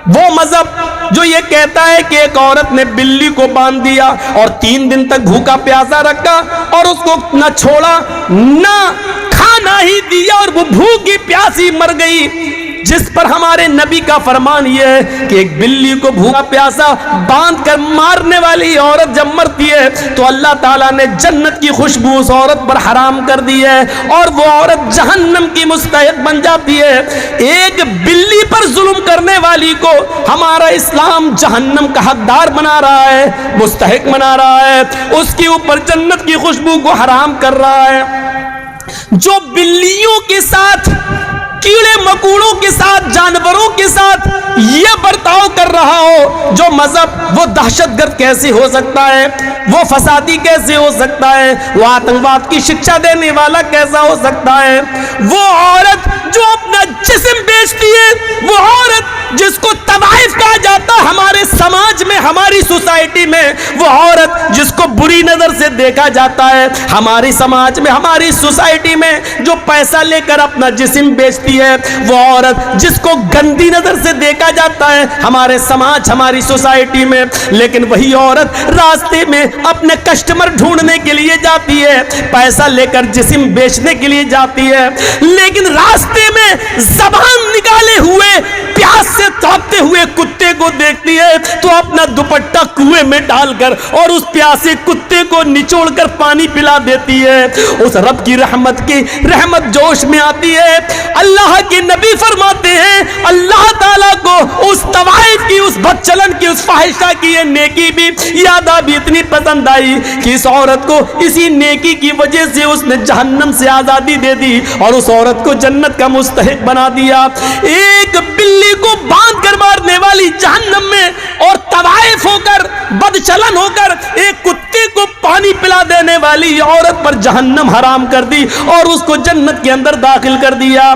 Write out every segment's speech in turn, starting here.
وہ مذہب جو یہ کہتا ہے کہ ایک عورت نے بلی کو باندھ دیا اور 3 دن تک بھوکا پیاسا رکھا اور اس کو نہ چھوڑا نہ کھانا ہی دیا اور وہ بھوکی پیاسی مر گئی، جس پر ہمارے نبی کا فرمان یہ ہے کہ ایک بلی کو بھوکا پیاسا باندھ کر مارنے والی عورت جب مرتی ہے تو اللہ تعالیٰ نے جنت کی خوشبو اس عورت پر حرام کر دی ہے اور وہ عورت جہنم کی مستحق بن جاتی ہے۔ ایک بلی پر ظلم کرنے والی کو ہمارا اسلام جہنم کا حقدار بنا رہا ہے، مستحق بنا رہا ہے، اس کے اوپر جنت کی خوشبو کو حرام کر رہا ہے۔ جو بلیوں کے ساتھ، کیڑے مکوڑوں کے ساتھ، جانوروں کے ساتھ یہ برتاؤ کر رہا ہو، جو مذہب وہ دہشت گرد کیسے ہو سکتا ہے، وہ فسادی کیسے ہو سکتا ہے، وہ آتنکواد کی شکشا دینے والا کیسا ہو سکتا ہے؟ وہ عورت جو اپنا جسم بیچتی ہے، وہ عورت جس کو طوائف کہا جاتا ہے ہمارے سماج میں، ہماری سوسائٹی میں، وہ عورت جس کو بری نظر سے دیکھا جاتا ہے ہماری سماج میں، ہماری سوسائٹی میں، جو پیسہ لے کر اپنا جسم بیچتی ہے، وہ عورت جس کو گندی نظر سے دیکھا جاتا ہے ہمارے سماج، ہماری سوسائٹی میں، لیکن وہی عورت راستے میں اپنے کسٹمر ڈھونڈنے کے لیے جاتی ہے، پیسہ لے کر جسم بیچنے کے لیے جاتی ہے، لیکن راستے میں زبان نکالے ہوئے پیاس سے تڑپتے ہوئے کتے کو دیکھتی ہے تو اپنا دوپٹہ کنویں میں ڈال کر اور اس پیاسے کتے کو نچوڑ کر پانی پلا دیتی ہے۔ اس رب کی رحمت جوش میں آتی ہے۔ اللہ کے نبی فرماتے ہیں اللہ تعالیٰ کو اس طوائف کی، اس بدچلن کی، اس فاحشہ کی یہ نیکی بھی یاد بھی اتنی پسند آئی کہ اس عورت کو اسی نیکی کی وجہ سے اس نے جہنم سے آزادی دے دی اور اس عورت کو جنت کا مستحق بنا دیا۔ ایک بلی کو باندھ کر مارنے والی جہنم میں، اور طوائف ہو کر، بدچلن ہو کر ایک کتے کو پانی پلا دینے والی عورت پر جہنم حرام کر دی اور اس کو جنت کے اندر داخل کر دیا۔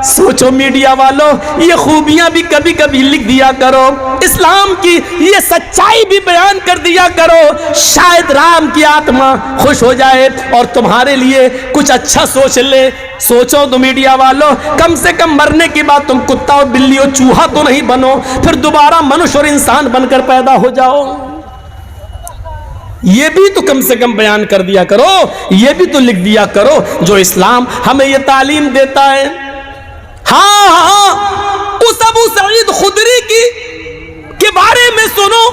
سوچو میڈیا والوں، یہ خوبیاں بھی کبھی کبھی لکھ دیا کرو، اسلام کی یہ سچائی بھی بیان کر دیا کرو، شاید رام کی آتما خوش ہو جائے اور تمہارے لیے کچھ اچھا سوچ لے۔ سوچو تو میڈیا والوں، کم سے کم مرنے کے بعد تم کتا اور بلی اور چوہا تو نہیں بنو، پھر دوبارہ منشیہ اور انسان بن کر پیدا ہو جاؤ۔ یہ بھی تو کم سے کم بیان کر دیا کرو، یہ بھی تو لکھ دیا کرو جو اسلام ہمیں یہ تعلیم دیتا ہے۔ ہاں اس ابو سعید خدری کے بارے میں سنو،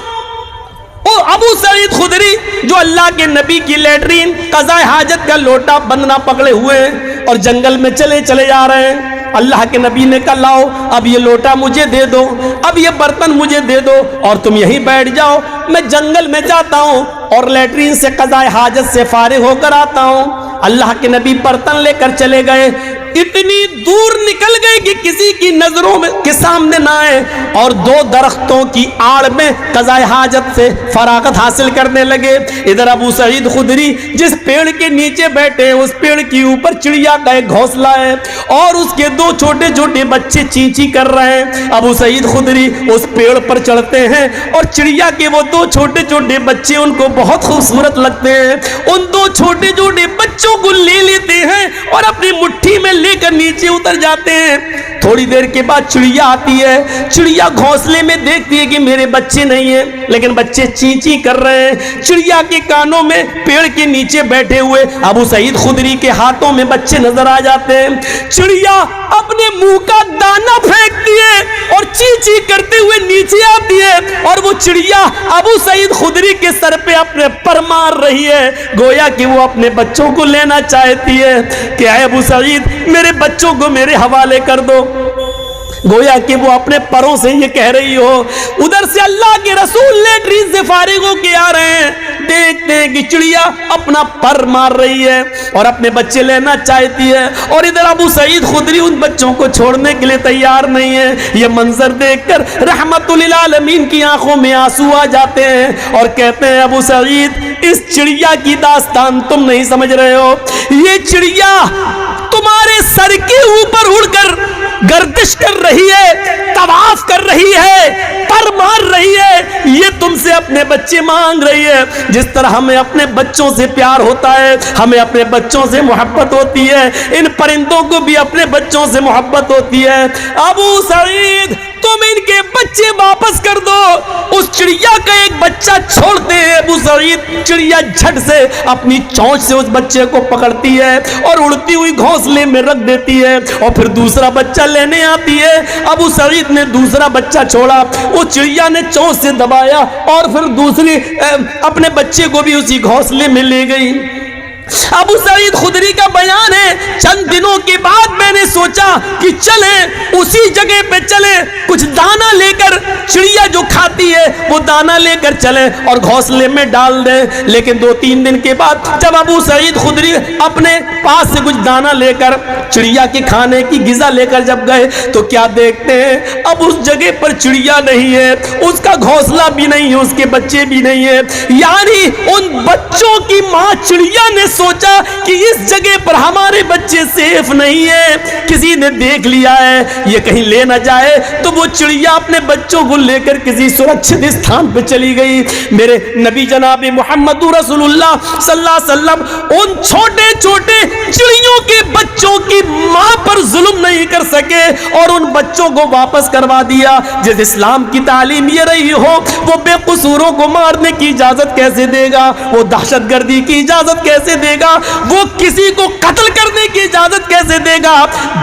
اور ابو سعید خدری جو اللہ کے نبی کی لیٹرین قضاء حاجت کا لوٹا بندنا پکڑے ہوئے ہیں اور جنگل میں چلے جا رہے ہیں، اللہ کے نبی نے کہا لاؤ اب یہ لوٹا مجھے دے دو، اب یہ برتن مجھے دے دو اور تم یہیں بیٹھ جاؤ، میں جنگل میں جاتا ہوں اور لیٹرین سے قضاء حاجت سے فارغ ہو کر آتا ہوں۔ اللہ کے نبی برتن لے کر چلے گئے، اتنی دور نکل گئے کہ کسی کی نظروں کے سامنے نہ آئے اور 2 درختوں کی آڑ میں قضاء حاجت سے فراغت حاصل کرنے لگے۔ ادھر ابو سعید خدری جس پیڑ کے نیچے بیٹھے، اس پیڑ کے اوپر چڑیا کا ایک گھونسلہ ہے اور اس کے 2 چھوٹے چھوٹے بچے چینچی کر رہے ہیں۔ ابو سعید خدری اس پیڑ پر چڑھتے ہیں اور چڑیا کے وہ 2 چھوٹے چھوٹے بچے ان کو بہت خوبصورت لگتے ہیں، ان 2 چھوٹے چھوٹے بچوں کو لے لیتے ہیں اور اپنی مٹھی میں لے کر نیچے اتر جاتے ہیں۔ تھوڑی دیر کے بعد چڑیا آتی ہے، چڑیا گھونسلے میں دیکھتی ہے کہ میرے بچے نہیں ہیں لیکن بچے چینچی کر رہے ہیں۔ چڑیا کے کانوں میں پیڑ کے نیچے بیٹھے ہوئے ابو سعید خدری کے ہاتھوں میں بچے نظر آ جاتے ہیں۔ چڑیا اپنے منہ کا دانا پھینکتی ہے اور چینچی کرتے ہوئے نیچے آتی ہے اور وہ چڑیا ابو سعید خدری کے سر پہ اپنے پر مار رہی ہے، گویا کہ وہ اپنے بچوں کو لینا چاہتی ہے کہ اے ابو سعید میرے بچوں کو میرے حوالے کر دو، گویا کہ وہ اپنے پروں سے یہ کہہ رہی ہو۔ ادھر سے اللہ کے رسول لیٹرین سے فارغ ہو کے آ رہے ہیں، دیکھتے ہیں کہ چڑیا اپنا پر مار رہی ہے اور اپنے بچے لینا چاہتی ہے، اور ادھر ابو سعید خدری ان بچوں کو چھوڑنے کے لیے تیار نہیں ہے۔ یہ منظر دیکھ کر رحمت للعالمین کی آنکھوں میں آنسو آ جاتے ہیں اور کہتے ہیں ابو سعید اس چڑیا کی داستان تم نہیں سمجھ رہے ہو، یہ چڑیا تمہارے سر کے اوپر اڑ کر گردش کر رہی ہے، طواف کر رہی ہے، پر مار رہی ہے، یہ تم سے اپنے بچے مانگ رہی ہے۔ جس طرح ہمیں اپنے بچوں سے پیار ہوتا ہے، ہمیں اپنے بچوں سے محبت ہوتی ہے، ان پرندوں کو بھی اپنے بچوں سے محبت ہوتی ہے۔ ابو سعید تم ان کے بچے واپس کر دو. اس چڑیا کا ایک بچہ چھوڑتے ہیں. ابو سعید, چڑیا جھٹ سے اپنی چونچ سے اس بچے کو پکڑتی ہے اور اڑتی ہوئی گھونسلے میں رکھ دیتی ہے, اور پھر دوسرا بچہ لینے آتی ہے. ابو سعید نے دوسرا بچہ چھوڑا, اس چڑیا نے چونچ سے دبایا اور پھر دوسری اپنے بچے کو بھی اسی گھونسلے میں لے گئی. ابو سعید خدری کا بیان ہے, چند دنوں کے بعد میں نے سوچا کہ چلیں اسی جگہ پہ چلیں, کچھ دانا لے کر, چڑیا جو کھاتی ہے وہ دانا لے کر چلیں اور گھونسلے میں ڈال دیں. لیکن 2-3 دن کے بعد جب ابو سعید خدری اپنے پاس سے کچھ دانا لے کر, چڑیا کے کھانے کی غذا لے کر جب گئے تو کیا دیکھتے ہیں, اب اس جگہ پر چڑیا نہیں ہے, اس کا گھونسلہ بھی نہیں ہے, اس کے بچے بھی نہیں ہے. یعنی ان بچوں کی ماں چڑیا نے سوچا کہ اس جگہ پر ہمارے بچے سیف نہیں ہے, کسی نے دیکھ لیا ہے, یہ کہیں لے نہ جائے. تو وہ چڑیا اپنے بچوں کو لے کر کسی سرکشت استھان پہ چلی گئی. میرے نبی جناب محمد رسول اللہ صلی اللہ علیہ وسلم ان چھوٹے چھوٹے چڑیوں کے بچوں کی ماں پر ظلم نہیں کر سکے اور ان بچوں کو واپس کروا دیا. جس اسلام کی تعلیم یہ رہی ہو, وہ بے قصوروں کو مارنے کی اجازت کیسے دے گا, وہ دہشت گردی کی اجازت کیسے دے گا, وہ کسی کو قتل کرنے کی اجازت کیسے دے گا.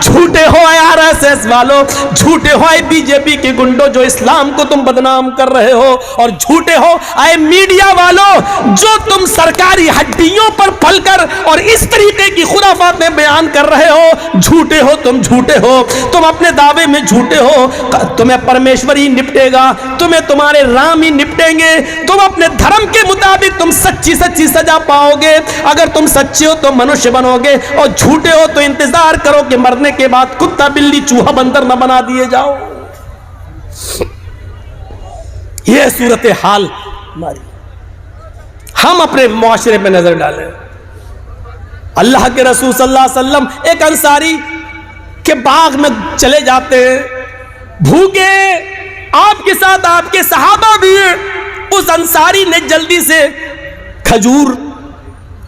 جھوٹے ہو RSS والو, جھوٹے ہو BJP کے گنڈوں جو اسلام کو تم بدنام کر رہے ہو, اور جھوٹے ہو میڈیا والو جو تم سرکاری ہڈیوں پر پل کر اور اس طریقے کی خرافاتیں بیان کر رہے ہو. جھوٹے ہو تم, جھوٹے ہو تم, اپنے دعوے میں جھوٹے ہو. تمہیں پرمیشور ہی نپٹے گا, تمہیں تمہارے رام ہی نپٹیں گے. تم اپنے دھرم کے مطابق تم سچی سچی سزا پاؤ گے. اگر تم سچے ہو تو منوشیہ بنو گے, اور جھوٹے ہو تو انتظار کرو کہ مرنے کے بعد کتا بلی چوہا بندر نہ بنا دیے جاؤ. یہ صورتحال ہماری. ہم اپنے معاشرے پہ نظر ڈالیں. اللہ کے رسول صلی اللہ علیہ وسلم ایک انصاری کے باغ میں چلے جاتے ہیں, بھوکے, آپ کے ساتھ آپ کے صحابہ بھی ہیں. اس انصاری نے جلدی سے کھجور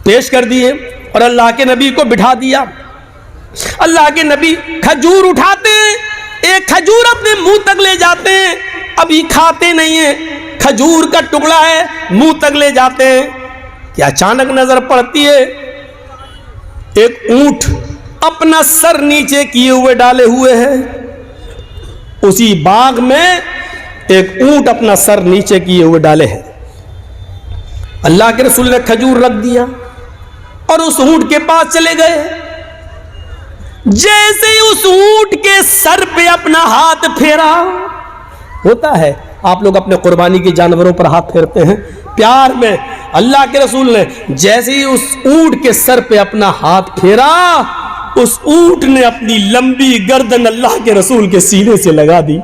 پیش کر دیے اور اللہ کے نبی کو بٹھا دیا. اللہ کے نبی کھجور اٹھاتے ہیں, ایک کھجور اپنے منہ تک لے جاتے ہیں, ابھی کھاتے نہیں ہیں, کھجور کا ٹکڑا ہے, منہ تک لے جاتے ہیں کہ اچانک نظر پڑتی ہے ایک اونٹ اپنا سر نیچے کیے ہوئے ڈالے ہوئے ہے. اسی باغ میں ایک اونٹ اپنا سر نیچے کیے ہوئے ڈالے ہے. اللہ کے رسول نے کھجور رکھ دیا اور اس اونٹ کے پاس چلے گئے. جیسے ہی اس اونٹ کے سر پہ اپنا ہاتھ پھیرا, ہوتا ہے آپ لوگ اپنے قربانی کے جانوروں پر ہاتھ پھیرتے ہیں پیار میں, اللہ کے رسول نے جیسے ہی اس اونٹ کے سر پہ اپنا ہاتھ پھیرا, اس اونٹ نے اپنی لمبی گردن اللہ کے رسول کے سینے سے لگا دی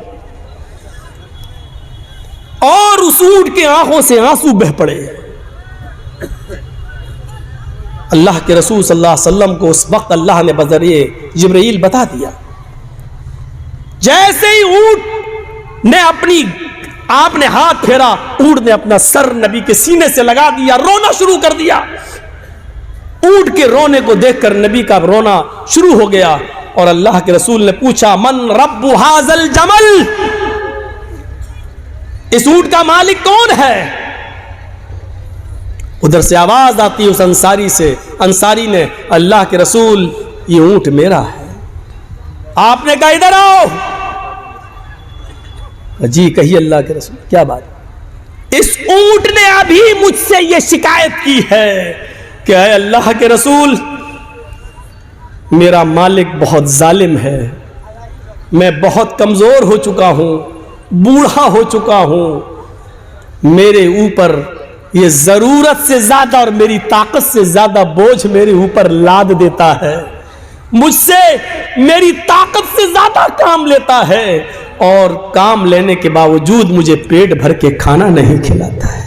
اور اس اونٹ کے آنکھوں سے آنسو بہ پڑے. اللہ کے رسول صلی اللہ علیہ وسلم کو اس وقت اللہ نے بذریعہ جبرائیل بتا دیا. جیسے ہی اونٹ نے آپ نے ہاتھ پھیرا, اونٹ نے اپنا سر نبی کے سینے سے لگا دیا, رونا شروع کر دیا. اونٹ کے رونے کو دیکھ کر نبی کا رونا شروع ہو گیا اور اللہ کے رسول نے پوچھا, من رب ھذا الجمل, اس اونٹ کا مالک کون ہے؟ ادھر سے آواز آتی اس انصاری سے, انصاری نے, اللہ کے رسول یہ اونٹ میرا ہے. آپ نے کہا ادھر آؤ. جی کہیے اللہ کے رسول, کیا بات؟ اس اونٹ نے ابھی مجھ سے یہ شکایت کی ہے کہ اے اللہ کے رسول, میرا مالک بہت ظالم ہے, میں بہت کمزور ہو چکا ہوں, بوڑھا ہو چکا ہوں, میرے اوپر یہ ضرورت سے زیادہ اور میری طاقت سے زیادہ بوجھ میرے اوپر لاد دیتا ہے, مجھ سے میری طاقت سے زیادہ کام لیتا ہے اور کام لینے کے باوجود مجھے پیٹ بھر کے کھانا نہیں کھلاتا ہے.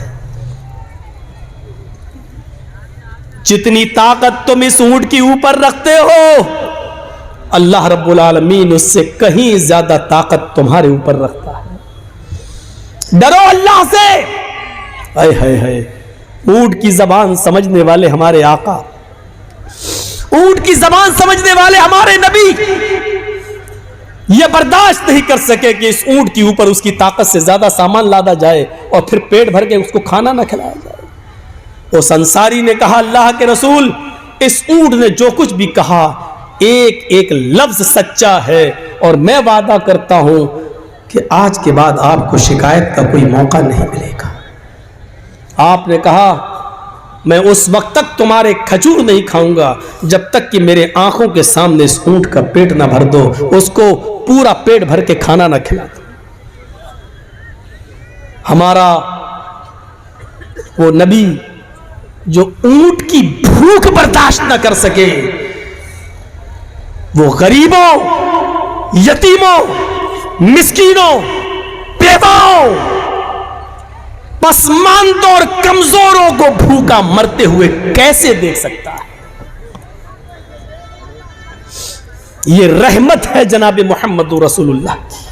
جتنی طاقت تم اس اونٹ کے اوپر رکھتے ہو, اللہ رب العالمین اس سے کہیں زیادہ طاقت تمہارے اوپر رکھتا ہے. ڈرو اللہ سے. اے ہائے ہائے, اونٹ کی زبان سمجھنے والے ہمارے آقا, اونٹ کی زبان سمجھنے والے ہمارے نبی, یہ برداشت نہیں کر سکے کہ اس اونٹ کے اوپر اس کی طاقت سے زیادہ سامان لادا جائے اور پھر پیٹ بھر کے اس کو کھانا نہ کھلایا جائے۔ اس انصاری نے کہا اللہ کے رسول، اس اونٹ نے جو کچھ بھی کہا ایک ایک لفظ سچا ہے، اور میں وعدہ کرتا ہوں کہ آج کے بعد آپ کو شکایت کا کوئی موقع نہیں ملے گا۔ آپ نے کہا میں اس وقت تک تمہارے کھجور نہیں کھاؤں گا جب تک کہ میرے آنکھوں کے سامنے اس اونٹ کا پیٹ نہ بھر دو، اس کو پورا پیٹ بھر کے کھانا نہ کھلا دو۔ ہمارا وہ نبی جو اونٹ کی بھوک برداشت نہ کر سکے، وہ غریبوں، یتیموں، مسکینوں، بیواؤں، پسماندوں اور کمزوروں کو بھوکا مرتے ہوئے کیسے دیکھ سکتا ہے؟ یہ رحمت ہے جناب محمد رسول اللہ کی۔